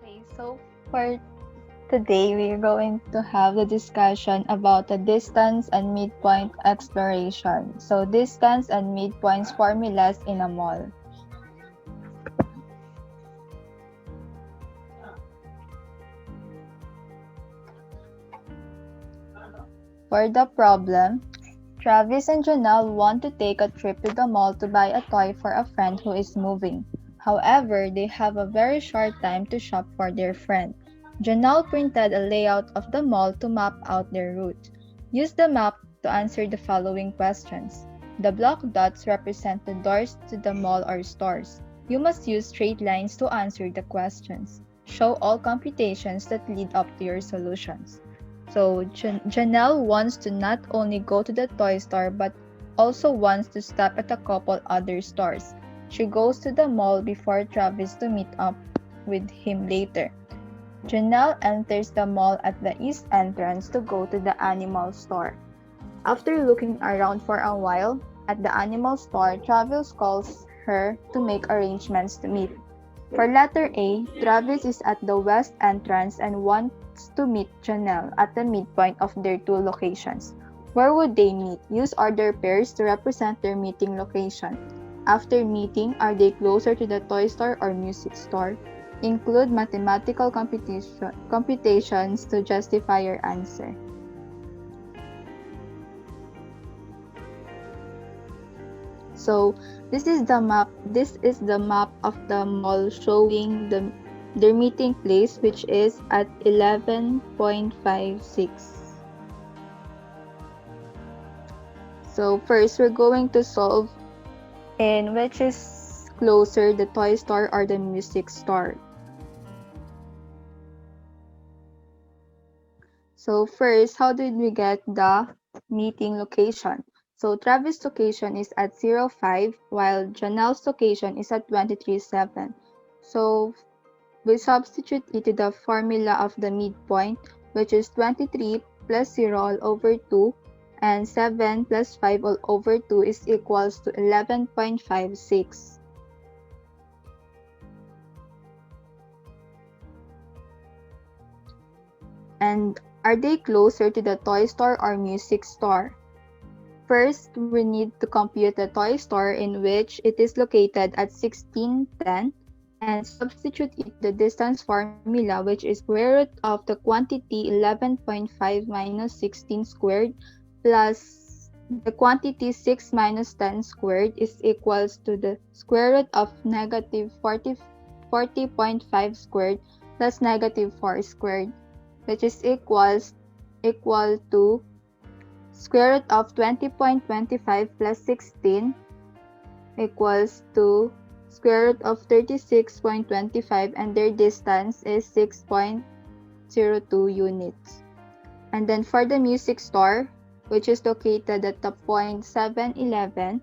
Okay, so for today, we're going to have the discussion about the distance and midpoint exploration. So, distance and midpoints formulas in a mall. For the problem, Travis and Janelle want to take a trip to the mall to buy a toy for a friend who is moving. However, they have a very short time to shop for their friend. Janelle printed a layout of the mall to map out their route. Use the map to answer the following questions. The block dots represent the doors to the mall or stores. You must use straight lines to answer the questions. Show all computations that lead up to your solutions. So Janelle wants to not only go to the toy store but also wants to stop at a couple other stores. She goes to the mall before Travis to meet up with him later. Janelle enters the mall at the east entrance to go to the animal store. After looking around for a while at the animal store, Travis calls her to make arrangements to meet. For letter A, Travis is at the west entrance and wants to meet Janelle at the midpoint of their two locations. Where would they meet? Use order pairs to represent their meeting location. After meeting, are they closer to the toy store or music store? Include mathematical computations to justify your answer. So this is the map. This is the map of the mall showing their meeting place, which is at 11.56. So first, we're going to solve in which is closer, the toy store or the music store. So first, how did we get the meeting location? So Travis' location is at 05, while Janelle's location is at 23.7. So we substitute it to the formula of the midpoint, which is 23 plus 0 all over 2, and 7 plus 5 all over 2 is equals to 11.56. And are they closer to the toy store or music store? First, we need to compute the toy store in which it is located at 1610 and substitute it the distance formula, which is square root of the quantity 11.5 minus 16 squared plus the quantity 6 minus 10 squared is equals to the square root of negative 40.5 squared plus negative 4 squared, which is equal to square root of 20.25 plus 16 equals to square root of 36.25, and their distance is 6.02 units. And then for the music store, which is located at the point 711,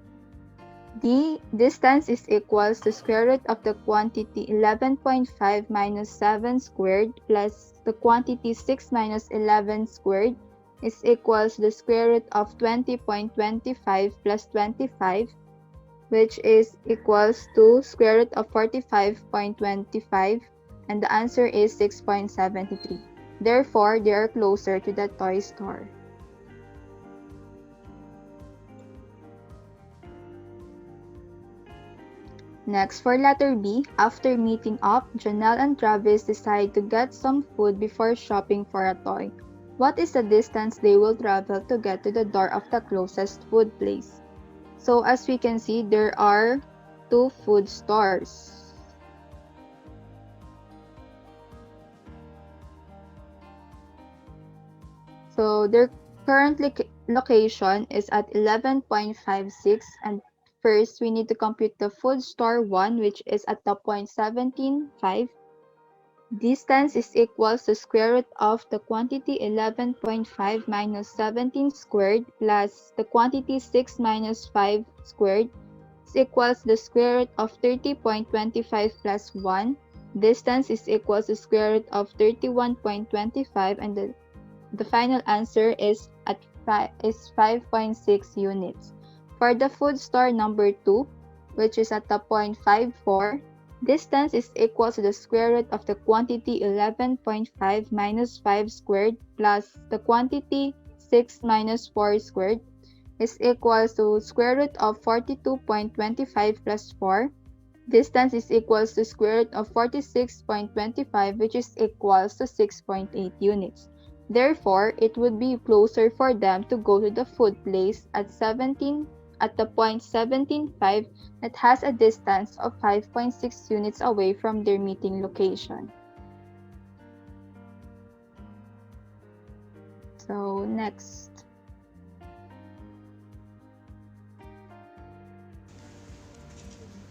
the distance is equals to square root of the quantity 11.5 minus 7 squared plus the quantity 6 minus 11 squared is equals to the square root of 20.25 plus 25, which is equals to square root of 45.25, and the answer is 6.73. Therefore, they are closer to the toy store. Next, for letter B, after meeting up, Janelle and Travis decide to get some food before shopping for a toy. What is the distance they will travel to get to the door of the closest food place? So as we can see, there are two food stores. So their current location is at 11.56, and first we need to compute the food store 1, which is at the point 17.5. Distance is equals to square root of the quantity 11.5 minus 17 squared plus the quantity 6 minus 5 squared is equals the square root of 30.25 plus 1. Distance is equals to square root of 31.25, and the final answer is 5.6 units. For the food store number 2, which is at the point 54, distance is equal to the square root of the quantity 11.5 minus 5 squared plus the quantity 6 minus 4 squared is equal to square root of 42.25 plus 4. Distance is equals to square root of 46.25, which is equals to 6.8 units. Therefore, it would be closer for them to go to the food place at the point 17.5 that has a distance of 5.6 units away from their meeting location. So next.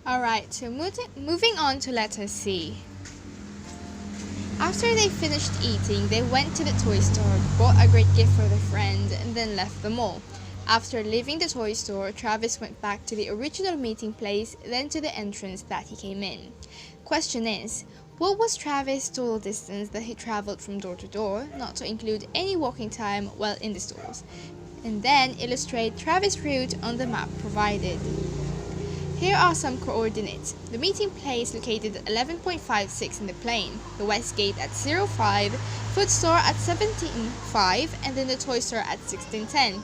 Alright, so moving on to letter C. After they finished eating, they went to the toy store, bought a great gift for their friend, and then left the mall. After leaving the toy store, Travis went back to the original meeting place, then to the entrance that he came in. Question is, what was Travis' total distance that he traveled from door to door, not to include any walking time while in the stores? And then illustrate Travis' route on the map provided. Here are some coordinates. The meeting place located at 11.56 in the plane, the West Gate at 05, food store at 17.5, and then the toy store at 16.10.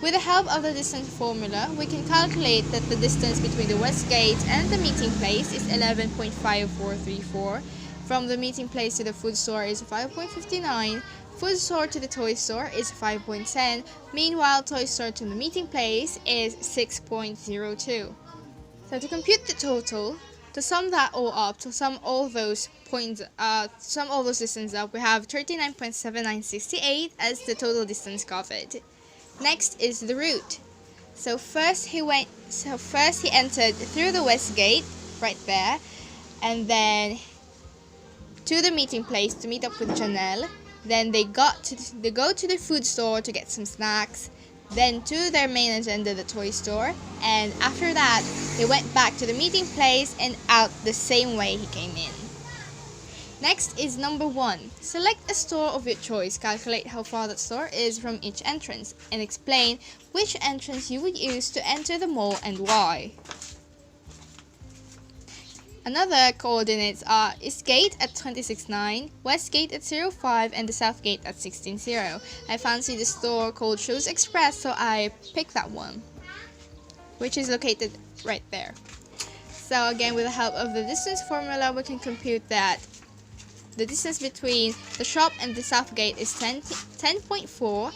With the help of the distance formula, we can calculate that the distance between the West Gate and the meeting place is 11.5434. From the meeting place to the food store is 5.59. Food store to the toy store is 5.10. Meanwhile, toy store to the meeting place is 6.02. So to compute the total, to sum that all up, to sum all those distance up, we have 39.7968 as the total distance covered. Next is the route. So first he entered through the West Gate, right there, and then to the meeting place to meet up with Janelle. Then they go to the food store to get some snacks, then to their main agenda, the toy store, and after that, they went back to the meeting place and out the same way he came in. Next is number 1. Select a store of your choice, calculate how far that store is from each entrance, and explain which entrance you would use to enter the mall and why. Another coordinates are East Gate at 26.9, West Gate at 05, and the South Gate at 16.0. I fancy the store called Shoes Express, so I picked that one, which is located right there. So again, with the help of the distance formula, we can compute that the distance between the shop and the South Gate is 10.4.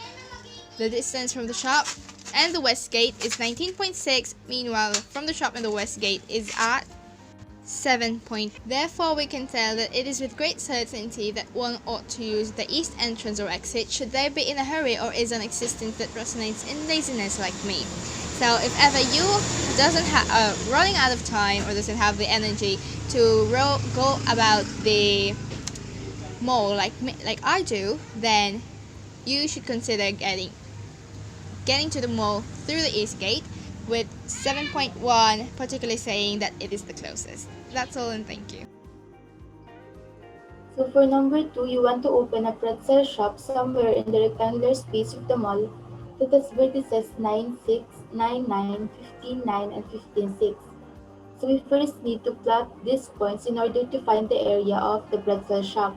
The distance from the shop and the West Gate is 19.6. Meanwhile, from the shop and the West Gate is at 7. Therefore, we can tell that it is with great certainty that one ought to use the east entrance or exit should they be in a hurry or is an existence that resonates in laziness like me. So if ever you running out of time or doesn't have the energy to go about the mall like I do, then you should consider getting to the mall through the East Gate, with 7.1 particularly saying that it is the closest. That's all, and thank you. So for number 2, you want to open a pretzel shop somewhere in the rectangular space of the mall that has vertices 9, 6, 9, 9, 15, 9, and 15, 6. So we first need to plot these points in order to find the area of the pretzel shop.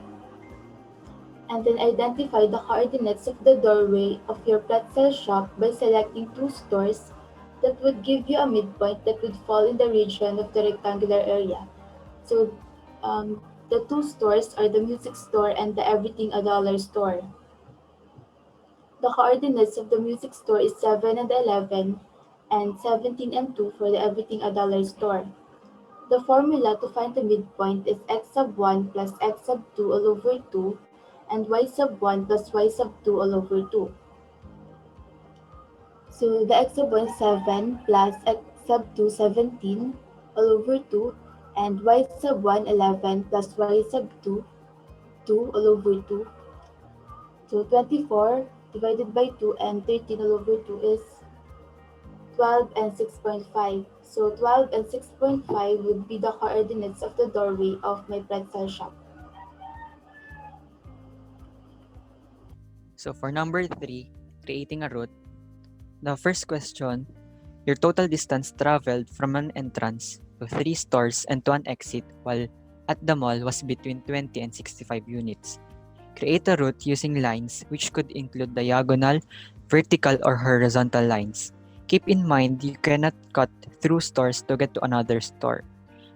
And then identify the coordinates of the doorway of your pretzel shop by selecting 2 stores that would give you a midpoint that would fall in the region of the rectangular area. So the 2 stores are the music store and the everything a dollar store. The coordinates of the music store is 7 and 11 and 17 and 2 for the everything a dollar store. The formula to find the midpoint is x sub 1 plus x sub 2 all over 2 and y sub 1 plus y sub 2 all over 2. So the x sub 1 is 7 plus x sub 2 17 all over 2 and y sub 1 11 plus y sub 2 2 all over 2. So 24 divided by 2 and 13 all over 2 is 12 and 6.5. So 12 and 6.5 would be the coordinates of the doorway of my pretzel shop. So for number 3, creating a route, the first question, your total distance traveled from an entrance to 3 stores and to an exit while at the mall was between 20 and 65 units. Create a route using lines which could include diagonal, vertical, or horizontal lines. Keep in mind you cannot cut through stores to get to another store.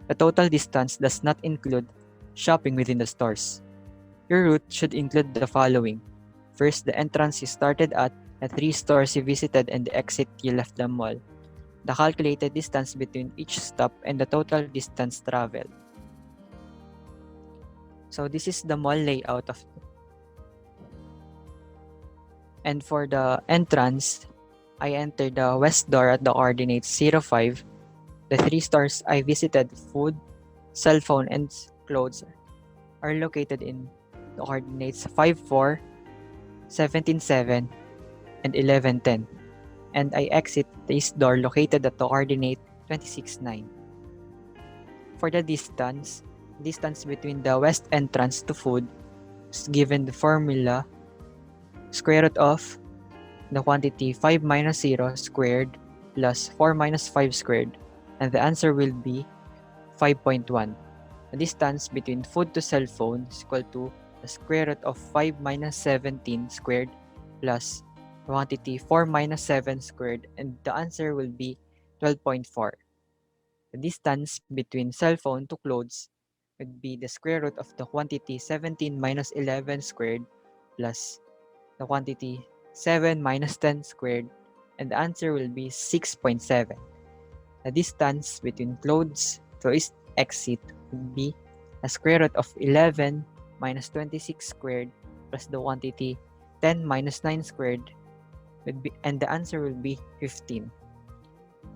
The total distance does not include shopping within the stores. Your route should include the following. First, the entrance you started at, the 3 stores you visited, and the exit you left the mall. The calculated distance between each stop and the total distance traveled. So this is the mall layout of. And for the entrance, I entered the west door at the coordinates 05. The 3 stores I visited, food, cell phone, and clothes, are located in the coordinates 54, 17.7, and 11.10. and I exit the east door located at the coordinate 26.9. For the distance between the west entrance to food is given the formula square root of the quantity 5 minus 0 squared plus 4 minus 5 squared, and the answer will be 5.1. The distance between food to cell phone is equal to the square root of 5 minus 17 squared plus the quantity 4 minus 7 squared, and the answer will be 12.4. The distance between cell phone to clothes would be the square root of the quantity 17 minus 11 squared plus the quantity 7 minus 10 squared, and the answer will be 6.7. The distance between clothes to its exit would be the square root of 11 minus 26 squared plus the quantity 10 minus 9 squared, and the answer will be 15.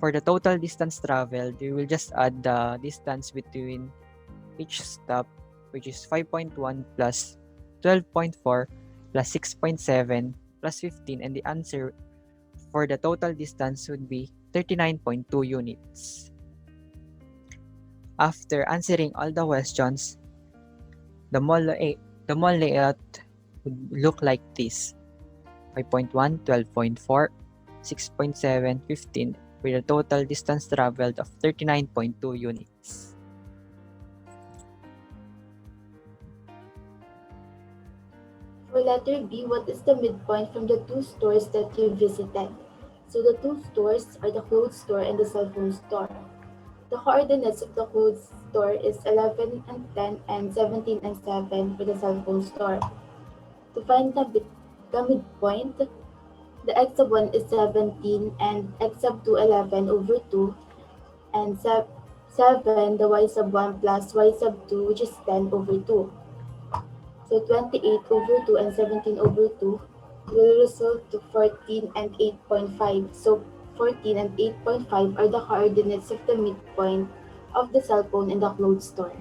For the total distance traveled, we will just add the distance between each stop, which is 5.1 plus 12.4 plus 6.7 plus 15, and the answer for the total distance would be 39.2 units. After answering all the questions, the mall layout would look like this: 5.1, 12.4, 6.7, 15, with a total distance traveled of 39.2 units. For letter B, what is the midpoint from the two stores that you visited? So the two stores are the clothes store and the cell phone store. The coordinates of the clothes store is 11 and 10 and 17 and 7 for the cell phone store. To find the midpoint, the x sub 1 is 17 and x sub 2 11 over 2 and 7 the y sub 1 plus y sub 2, which is 10 over 2. So 28 over 2 and 17 over 2 will result to 14 and 8.5. So 14 and 8.5 are the coordinates of the midpoint of the cell phone in the clothes store.